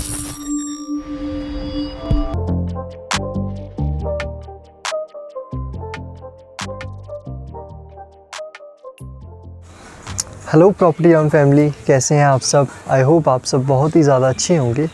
Hello property on family, कैसे हैं आप सब। आई होप आप सब बहुत ही ज़्यादा अच्छे होंगे।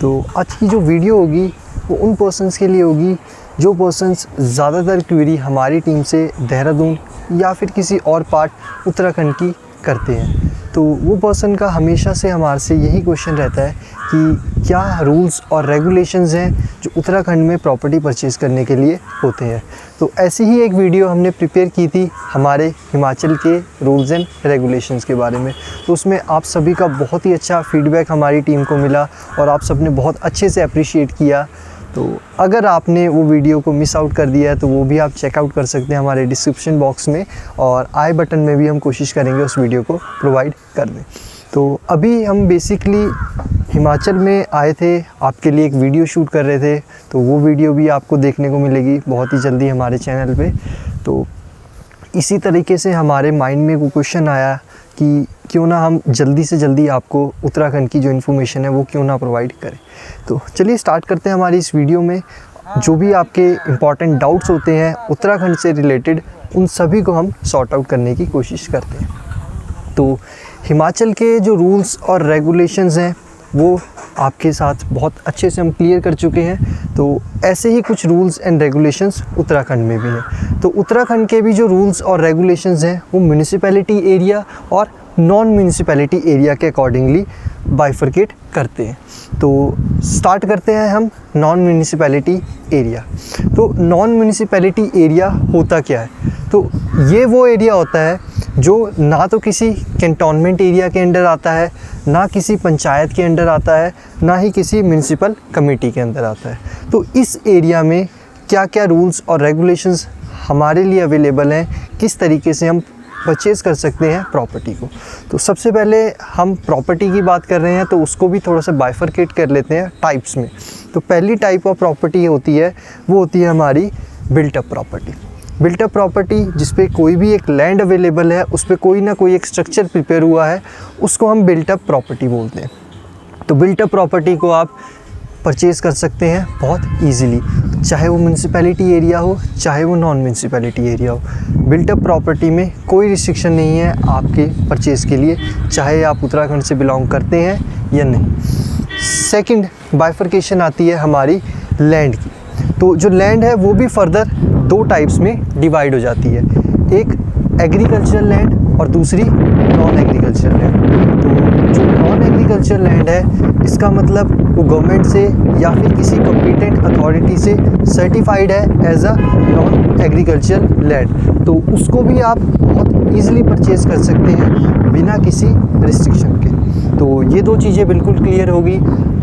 तो आज की जो वीडियो होगी वो उन पर्सनस के लिए होगी जो पर्सनस ज़्यादातर क्वेरी हमारी टीम से देहरादून या फिर किसी और पार्ट उत्तराखंड की करते हैं। तो वो पर्सन का हमेशा से हमारे से यही क्वेश्चन रहता है कि क्या रूल्स और रेगुलेशंस हैं जो उत्तराखंड में प्रॉपर्टी परचेज़ करने के लिए होते हैं। तो ऐसी ही एक वीडियो हमने प्रिपेयर की थी हमारे हिमाचल के रूल्स एंड रेगुलेशंस के बारे में। तो उसमें आप सभी का बहुत ही अच्छा फीडबैक हमारी टीम को मिला और आप सब ने बहुत अच्छे से अप्रिशिएट किया। तो अगर आपने वो वीडियो को मिस आउट कर दिया है तो वो भी आप चेकआउट कर सकते हैं हमारे डिस्क्रिप्शन बॉक्स में, और आई बटन में भी हम कोशिश करेंगे उस वीडियो को प्रोवाइड कर दें। तो अभी हम बेसिकली हिमाचल में आए थे, आपके लिए एक वीडियो शूट कर रहे थे। तो वो वीडियो भी आपको देखने को मिलेगी बहुत ही जल्दी हमारे चैनल पे। तो इसी तरीके से हमारे माइंड में वो क्वेश्चन आया कि क्यों ना हम जल्दी से जल्दी आपको उत्तराखंड की जो इन्फॉर्मेशन है वो क्यों ना प्रोवाइड करें। तो चलिए स्टार्ट करते हैं हमारी इस वीडियो में। जो भी आपके इम्पॉर्टेंट डाउट्स होते हैं उत्तराखंड से रिलेटेड, उन सभी को हम सॉर्ट आउट करने की कोशिश करते हैं। तो हिमाचल के जो रूल्स और रेगुलेशंस हैं वो आपके साथ बहुत अच्छे से हम क्लियर कर चुके हैं। तो ऐसे ही कुछ रूल्स एंड रेगुलेशंस उत्तराखंड में भी हैं। तो उत्तराखंड के भी जो रूल्स और रेगुलेशंस हैं वो म्यूनिसिपैलिटी एरिया और नॉन म्यूनिसिपैलिटी एरिया के अकॉर्डिंगली बाइफरकेट करते हैं। तो स्टार्ट करते हैं हम नॉन म्यूनिसिपैलिटी एरिया। तो नॉन म्यूनिसिपैलिटी एरिया होता क्या है? तो ये वो एरिया होता है जो ना तो किसी कैंटोनमेंट एरिया के अंडर आता है, ना किसी पंचायत के अंडर आता है, ना ही किसी म्यूनिसिपल कमेटी के अंदर आता है। तो इस एरिया में क्या क्या रूल्स और रेगुलेशंस हमारे लिए अवेलेबल हैं, किस तरीके से हम परचेज़ कर सकते हैं प्रॉपर्टी को। तो सबसे पहले हम प्रॉपर्टी की बात कर रहे हैं तो उसको भी थोड़ा सा बाइफरकेट कर लेते हैं टाइप्स में। तो पहली टाइप ऑफ प्रॉपर्टी होती है वो होती है हमारी built up property. Built up property जिस पे कोई भी एक लैंड अवेलेबल है, उस पर कोई ना कोई एक स्ट्रक्चर प्रिपेयर हुआ है, उसको हम बिल्ट अप प्रॉपर्टी बोलते हैं। तो बिल्ट अप प्रॉपर्टी को आप परचेज़ कर सकते हैं बहुत ईजीली, चाहे वो म्यूनिसिपैलिटी एरिया हो चाहे वो नॉन म्यूनिसिपैलिटी एरिया हो। बिल्ट अप प्रॉपर्टी में कोई रिस्ट्रिक्शन नहीं है आपके परचेज़ के लिए, चाहे आप उत्तराखंड से बिलोंग करते हैं या नहीं। सेकंड बाइफरकेशन आती है हमारी लैंड की। तो जो लैंड है वो भी फर्दर दो टाइप्स में डिवाइड हो जाती है, एक एग्रीकल्चरल लैंड और दूसरी नॉन एग्रीकल्चरल लैंड। तो जो नॉन एग्रीकल्चरल लैंड है इसका मतलब वो गवर्नमेंट से या फिर किसी कॉम्पिटेंट अथॉरिटी से सर्टिफाइड है as a non agricultural land. तो उसको भी आप बहुत ईजिली परचेज़ कर सकते हैं बिना किसी रिस्ट्रिक्शन के। तो ये दो चीज़ें बिल्कुल क्लियर होगी।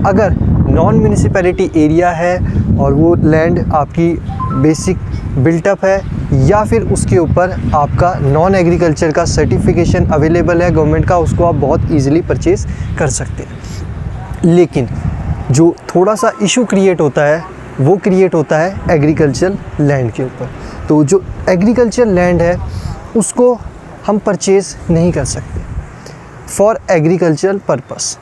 अगर नॉन म्यूनिसिपैलिटी एरिया है और वो लैंड आपकी बेसिक बिल्टअप है या फिर उसके ऊपर आपका नॉन एग्रीकल्चर का सर्टिफिकेशन अवेलेबल है गवर्नमेंट का, उसको आप बहुत ईजिली परचेज़ कर सकते हैं। लेकिन जो थोड़ा सा इशू क्रिएट होता है वो क्रिएट होता है एग्रीकल्चर लैंड के ऊपर। तो जो एग्रीकल्चर लैंड है उसको हम परचेज़ नहीं कर सकते फॉर एग्रीकल्चरल पर्पस।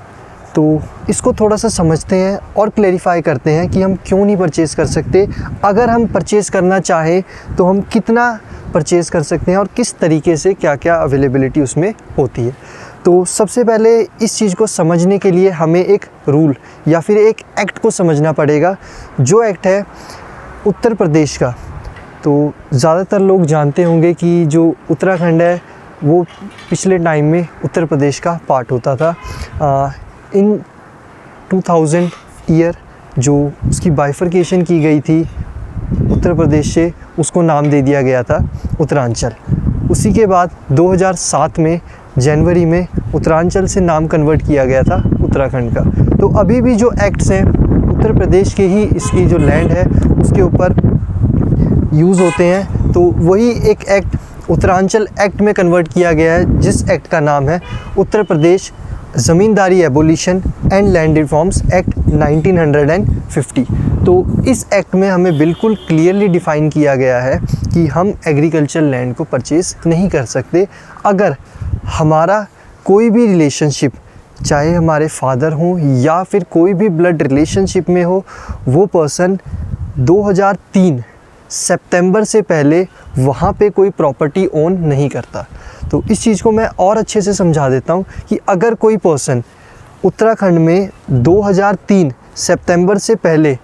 तो इसको थोड़ा सा समझते हैं और क्लेरिफाई करते हैं कि हम क्यों नहीं परचेज़ कर सकते। अगर हम परचेज़ करना चाहें तो हम कितना परचेज़ कर सकते हैं और किस तरीके से क्या क्या अवेलेबिलिटी उसमें होती है। तो सबसे पहले इस चीज़ को समझने के लिए हमें एक रूल या फिर एक एक्ट को समझना पड़ेगा, जो एक्ट है उत्तर प्रदेश का। तो ज़्यादातर लोग जानते होंगे कि जो उत्तराखंड है वो पिछले टाइम में उत्तर प्रदेश का पार्ट होता था। इन 2000 ईयर जो उसकी बाइफरकेशन की गई थी उत्तर प्रदेश से, उसको नाम दे दिया गया था उत्तरांचल। उसी के बाद 2007 में जनवरी में उत्तरांचल से नाम कन्वर्ट किया गया था उत्तराखंड का। तो अभी भी जो एक्ट्स हैं उत्तर प्रदेश के ही इसकी जो लैंड है उसके ऊपर यूज़ होते हैं। तो वही एक एक्ट उत्तरांचल एक्ट में कन्वर्ट किया गया है, जिस एक्ट का नाम है Uttar Pradesh zamindari abolition and land reforms act 1950। तो इस एक्ट में हमें बिल्कुल क्लियरली डिफ़ाइन किया गया है कि हम एग्रीकल्चर लैंड को परचेज़ नहीं कर सकते अगर हमारा कोई भी रिलेशनशिप चाहे हमारे फादर हों या फिर कोई भी ब्लड रिलेशनशिप में हो, वो पर्सन 2003 सितंबर से पहले वहाँ पे कोई प्रॉपर्टी ओन नहीं करता। तो इस चीज़ को मैं और अच्छे से समझा देता हूँ कि अगर कोई पर्सन उत्तराखंड में 2003 सितंबर से पहले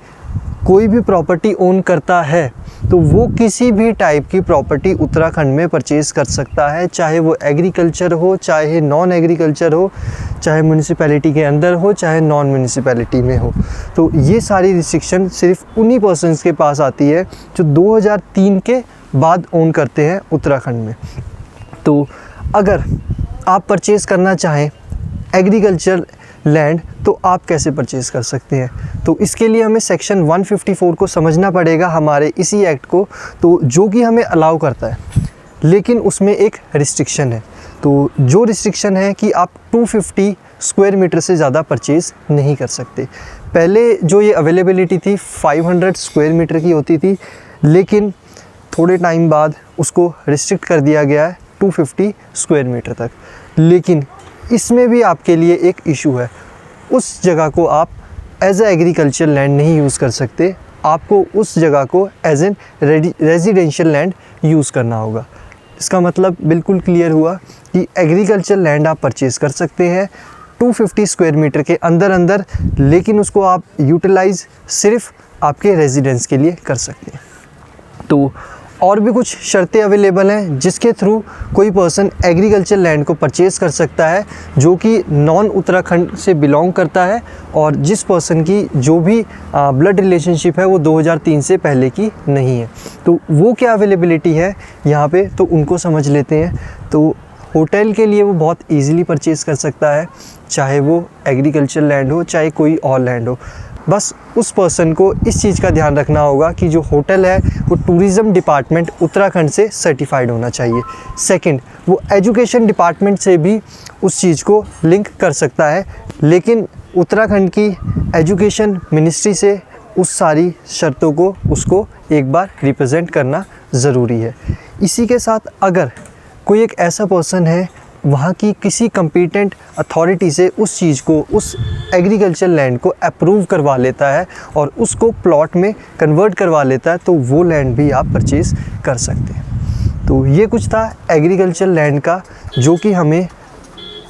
कोई भी प्रॉपर्टी ओन करता है तो वो किसी भी टाइप की प्रॉपर्टी उत्तराखंड में परचेज़ कर सकता है, चाहे वो एग्रीकल्चर हो, चाहे नॉन एग्रीकल्चर हो, चाहे म्यूनिसिपैलिटी के अंदर हो, चाहे नॉन म्यूनिसिपैलिटी में हो। तो ये सारी रिस्ट्रिक्शन सिर्फ उन्हीं पर्सन्स के पास आती है जो 2003 के बाद ओन करते हैं उत्तराखंड में। तो अगर आप परचेज़ करना चाहें एग्रीकल्चर लैंड तो आप कैसे परचेज़ कर सकते हैं? तो इसके लिए हमें सेक्शन 154 को समझना पड़ेगा, हमारे इसी एक्ट को, तो जो कि हमें अलाउ करता है, लेकिन उसमें एक रिस्ट्रिक्शन है। तो जो रिस्ट्रिक्शन है कि आप 250 स्क्वायर मीटर से ज़्यादा परचेज़ नहीं कर सकते। पहले जो ये अवेलेबिलिटी थी 500 स्क्वायर मीटर की होती थी, लेकिन थोड़े टाइम बाद उसको रिस्ट्रिक्ट कर दिया गया है 250 स्क्वायर मीटर तक। लेकिन इसमें भी आपके लिए एक इशू है, उस जगह को आप एज ए एग्रीकल्चर लैंड नहीं यूज़ कर सकते, आपको उस जगह को as an residential land use करना होगा। इसका मतलब बिल्कुल क्लियर हुआ कि एग्रीकल्चर लैंड आप परचेज़ कर सकते हैं 250 स्क्वायर मीटर के अंदर, लेकिन उसको आप यूटिलाइज़ सिर्फ आपके रेजिडेंस के लिए कर सकते हैं। तो और भी कुछ शर्तें अवेलेबल हैं जिसके थ्रू कोई पर्सन एग्रीकल्चर लैंड को परचेज़ कर सकता है जो कि नॉन उत्तराखंड से बिलोंग करता है और जिस पर्सन की जो भी ब्लड रिलेशनशिप है वो 2003 से पहले की नहीं है। तो वो क्या अवेलेबिलिटी है यहाँ पे, तो उनको समझ लेते हैं। तो होटल के लिए वो बहुत ईज़िली परचेज़ कर सकता है, चाहे वो एग्रीकल्चर लैंड हो चाहे कोई और लैंड हो। बस उस पर्सन को इस चीज़ का ध्यान रखना होगा कि जो होटल है वो टूरिज़्म डिपार्टमेंट उत्तराखंड से सर्टिफाइड होना चाहिए। सेकंड, वो एजुकेशन डिपार्टमेंट से भी उस चीज़ को लिंक कर सकता है, लेकिन उत्तराखंड की एजुकेशन मिनिस्ट्री से उस सारी शर्तों को उसको एक बार रिप्रेजेंट करना ज़रूरी है। इसी के साथ अगर कोई एक ऐसा पर्सन है वहाँ की किसी कम्पिटेंट अथॉरिटी से उस चीज़ को, उस एग्रीकल्चर लैंड को अप्रूव करवा लेता है और उसको प्लॉट में कन्वर्ट करवा लेता है, तो वो लैंड भी आप परचेज़ कर सकते हैं। तो ये कुछ था एग्रीकल्चर लैंड का जो कि हमें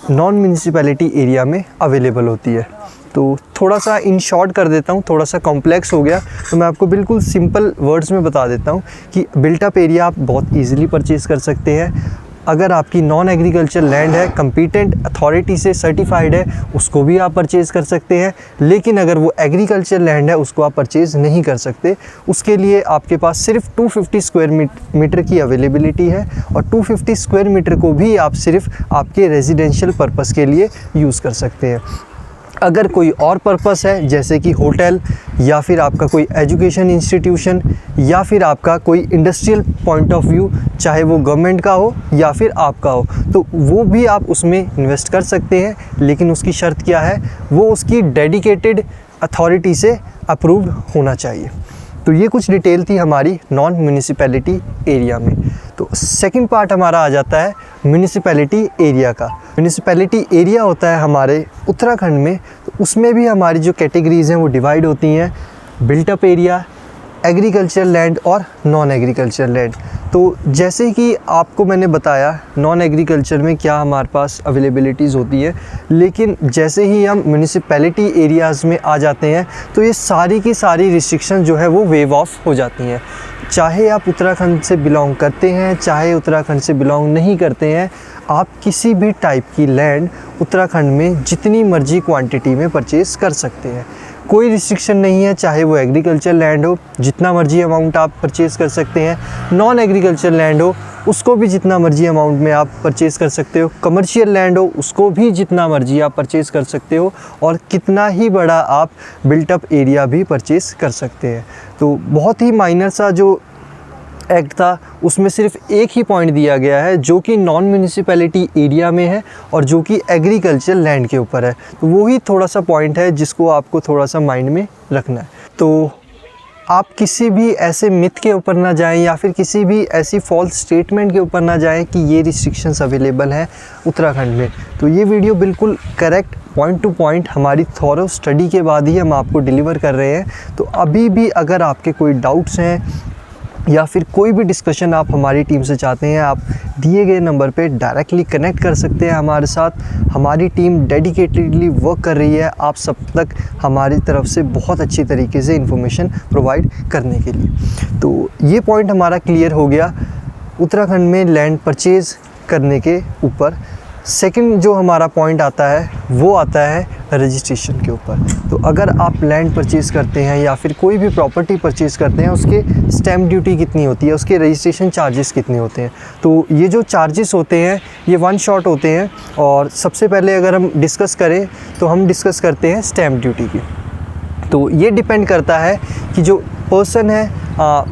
नॉन म्यूनिसिपैलिटी एरिया में अवेलेबल होती है। तो थोड़ा सा इन शॉर्ट कर देता हूँ, थोड़ा सा कॉम्प्लेक्स हो गया तो मैं आपको बिल्कुल सिंपल वर्ड्स में बता देता हूँ कि बिल्टअप एरिया आप बहुत ईजिली परचेज़ कर सकते हैं। अगर आपकी नॉन एग्रीकल्चर लैंड है, कम्पिटेंट अथॉरिटी से सर्टिफाइड है, उसको भी आप परचेज़ कर सकते हैं। लेकिन अगर वो एग्रीकल्चर लैंड है उसको आप परचेज़ नहीं कर सकते, उसके लिए आपके पास सिर्फ 250 स्क्वायर मीटर की अवेलेबिलिटी है और 250 स्क्वायर मीटर को भी आप सिर्फ आपके रेजिडेंशियल पर्पस के लिए यूज़ कर सकते हैं। अगर कोई और पर्पस है जैसे कि होटल या फिर आपका कोई एजुकेशन इंस्टीट्यूशन या फिर आपका कोई इंडस्ट्रियल पॉइंट ऑफ व्यू, चाहे वो गवर्नमेंट का हो या फिर आपका हो, तो वो भी आप उसमें इन्वेस्ट कर सकते हैं। लेकिन उसकी शर्त क्या है, वो उसकी डेडिकेटेड अथॉरिटी से अप्रूव्ड होना चाहिए। तो ये कुछ डिटेल थी हमारी नॉन म्यूनिसिपैलिटी एरिया में। तो सेकंड पार्ट हमारा आ जाता है म्यूनिसिपैलिटी एरिया का। म्यूनिसिपैलिटी एरिया होता है हमारे उत्तराखंड में, तो उसमें भी हमारी जो कैटेगरीज़ हैं वो डिवाइड होती हैं, बिल्टअप एरिया, एग्रीकल्चर लैंड और नॉन एग्रीकल्चर लैंड। तो जैसे कि आपको मैंने बताया नॉन एग्रीकल्चर में क्या हमारे पास अवेलेबिलिटीज़ होती है, लेकिन जैसे ही हम म्यूनिसिपैलिटी एरियाज़ में आ जाते हैं तो ये सारी की सारी रिस्ट्रिक्शन जो है वो वेव ऑफ हो जाती हैं। चाहे आप उत्तराखंड से बिलोंग करते हैं, चाहे उत्तराखंड से बिलोंग नहीं करते हैं, आप किसी भी टाइप की लैंड उत्तराखंड में जितनी मर्जी क्वांटिटी में परचेज़ कर सकते हैं। कोई रिस्ट्रिक्शन नहीं है, चाहे वो एग्रीकल्चर लैंड हो जितना मर्जी अमाउंट आप परचेज़ कर सकते हैं, नॉन एग्रीकल्चर लैंड हो उसको भी जितना मर्जी अमाउंट में आप परचेज़ कर सकते हो, कमर्शियल लैंड हो उसको भी जितना मर्जी आप परचेज़ कर सकते हो और कितना ही बड़ा आप बिल्टअप एरिया भी परचेज़ कर सकते हैं। तो बहुत ही माइनर सा जो एक्ट था उसमें सिर्फ एक ही पॉइंट दिया गया है जो कि नॉन म्यूनिसिपैलिटी एरिया में है और जो कि एग्रीकल्चर लैंड के ऊपर है। तो वो ही थोड़ा सा पॉइंट है जिसको आपको थोड़ा सा माइंड में रखना है। तो आप किसी भी ऐसे मिथ के ऊपर ना जाएं या फिर किसी भी ऐसी फॉल्स स्टेटमेंट के ऊपर ना जाएं कि ये रिस्ट्रिक्शंस अवेलेबल हैं उत्तराखंड में। तो ये वीडियो बिल्कुल करेक्ट पॉइंट टू पॉइंट हमारी थॉरो स्टडी के बाद ही हम आपको डिलीवर कर रहे हैं। तो अभी भी अगर आपके कोई डाउट्स हैं या फिर कोई भी डिस्कशन आप हमारी टीम से चाहते हैं, आप दिए गए नंबर पे डायरेक्टली कनेक्ट कर सकते हैं हमारे साथ। हमारी टीम डेडिकेटेडली वर्क कर रही है आप सब तक हमारी तरफ से बहुत अच्छी तरीके से इन्फॉर्मेशन प्रोवाइड करने के लिए। तो ये पॉइंट हमारा क्लियर हो गया उत्तराखंड में लैंड परचेज़ करने के ऊपर। सेकंड जो हमारा पॉइंट आता है वो आता है रजिस्ट्रेशन के ऊपर। तो अगर आप लैंड परचेज़ करते हैं या फिर कोई भी प्रॉपर्टी परचेज़ करते हैं, उसके स्टैम्प ड्यूटी कितनी होती है, उसके रजिस्ट्रेशन चार्जेस कितने होते हैं। तो ये जो चार्जेस होते हैं ये वन शॉट होते हैं। और सबसे पहले अगर हम डिस्कस करें तो हम डिस्कस करते हैं स्टैम्प ड्यूटी की। तो ये डिपेंड करता है कि जो पर्सन है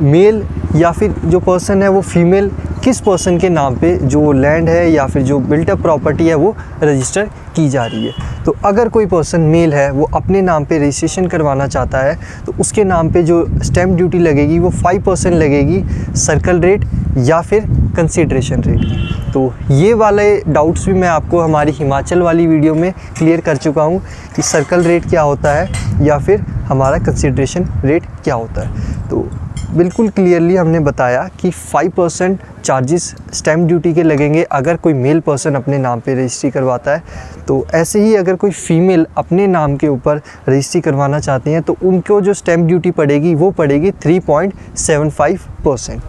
मेल या फिर जो पर्सन है वो फीमेल, किस पर्सन के नाम पे जो लैंड है या फिर जो बिल्टअप प्रॉपर्टी है वो रजिस्टर की जा रही है। तो अगर कोई पर्सन मेल है वो अपने नाम पे रजिस्ट्रेशन करवाना चाहता है तो उसके नाम पे जो स्टैम्प ड्यूटी लगेगी वो 5% लगेगी, सर्कल रेट या फिर कंसीडरेशन रेट की। तो ये वाले डाउट्स भी मैं आपको हमारी हिमाचल वाली वीडियो में क्लियर कर चुका हूँ कि सर्कल रेट क्या होता है या फिर हमारा कंसीडरेशन रेट क्या होता है। तो बिल्कुल क्लियरली हमने बताया कि 5% चार्जेस स्टैम्प ड्यूटी के लगेंगे अगर कोई मेल पर्सन अपने नाम पे रजिस्ट्री करवाता है। तो ऐसे ही अगर कोई फ़ीमेल अपने नाम के ऊपर रजिस्ट्री करवाना चाहते हैं तो उनको जो स्टैम्प ड्यूटी पड़ेगी वो पड़ेगी 3.75%।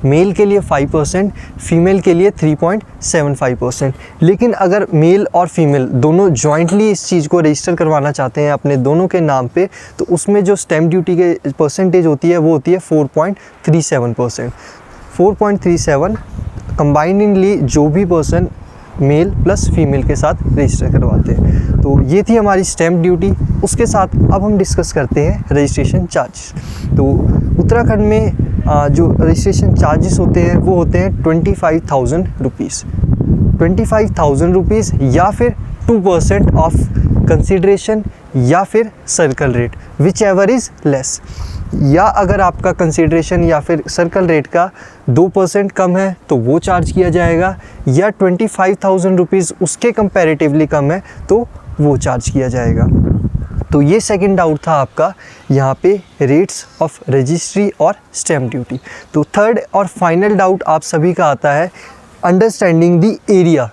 मेल के लिए 5%, फीमेल के लिए 3.75%। लेकिन अगर मेल और फीमेल दोनों जॉइंटली इस चीज़ को रजिस्टर करवाना चाहते हैं अपने दोनों के नाम पे तो उसमें जो स्टैम्प ड्यूटी के परसेंटेज होती है वो होती है 4.37%। 4.37 कंबाइंडली जो भी पर्सन मेल प्लस फीमेल के साथ रजिस्टर करवाते हैं। तो ये थी हमारी स्टैम्प ड्यूटी। उसके साथ अब हम डिस्कस करते हैं रजिस्ट्रेशन चार्जेस। तो उत्तराखंड में जो रजिस्ट्रेशन चार्जेस होते हैं वो होते हैं 25,000 रुपीज़। 25,000 रुपीज़ या फिर 2% ऑफ कंसीडरेशन या फिर circle rate, which ever is less. या अगर आपका कंसीडरेशन या फिर सर्कल रेट का 2% कम है तो वो चार्ज किया जाएगा, या 25,000 रुपीज़ उसके कंपैरेटिवली कम है तो वो चार्ज किया जाएगा। तो ये सेकंड डाउट था आपका यहाँ पे रेट्स ऑफ रजिस्ट्री और स्टैम्प ड्यूटी। तो थर्ड और फाइनल डाउट आप सभी का आता है अंडरस्टैंडिंग द एरिया।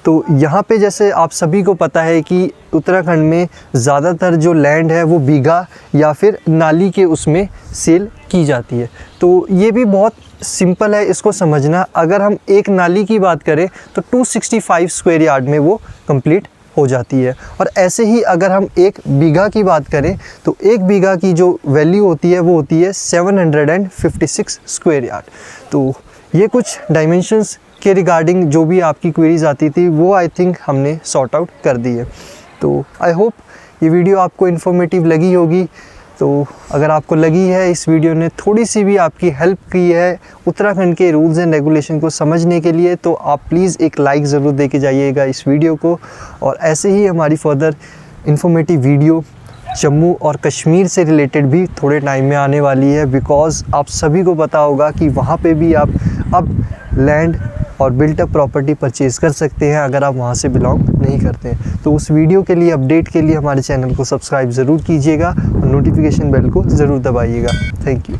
तो यहाँ पे जैसे आप सभी को पता है कि उत्तराखंड में ज़्यादातर जो लैंड है वो बीघा या फिर नाली के उसमें सेल की जाती है। तो ये भी बहुत सिंपल है इसको समझना। अगर हम एक नाली की बात करें तो 265 स्क्वायर यार्ड में वो कंप्लीट हो जाती है। और ऐसे ही अगर हम एक बीघा की बात करें तो एक बीघा की जो वैल्यू होती है वो होती है 756 स्क्वायर यार्ड। तो ये कुछ डायमेंशंस के रिगार्डिंग जो भी आपकी क्वेरीज आती थी वो आई थिंक हमने सॉर्ट आउट कर दी है। तो आई होप ये वीडियो आपको इन्फॉर्मेटिव लगी होगी। तो अगर आपको लगी है इस वीडियो ने थोड़ी सी भी आपकी हेल्प की है उत्तराखंड के रूल्स एंड रेगुलेशन को समझने के लिए तो आप प्लीज़ एक लाइक ज़रूर दे के जाइएगा इस वीडियो को। और ऐसे ही हमारी फर्दर इन्फॉर्मेटिव वीडियो जम्मू और कश्मीर से रिलेटेड भी थोड़े टाइम में आने वाली है, बिकॉज़ आप सभी को पता होगा कि वहाँ पे भी आप अब लैंड और बिल्टअप प्रॉपर्टी परचेज़ कर सकते हैं अगर आप वहाँ से बिलोंग नहीं करते हैं। तो उस वीडियो के लिए अपडेट के लिए हमारे चैनल को सब्सक्राइब ज़रूर कीजिएगा और नोटिफिकेशन बेल को ज़रूर दबाइएगा। Thank you.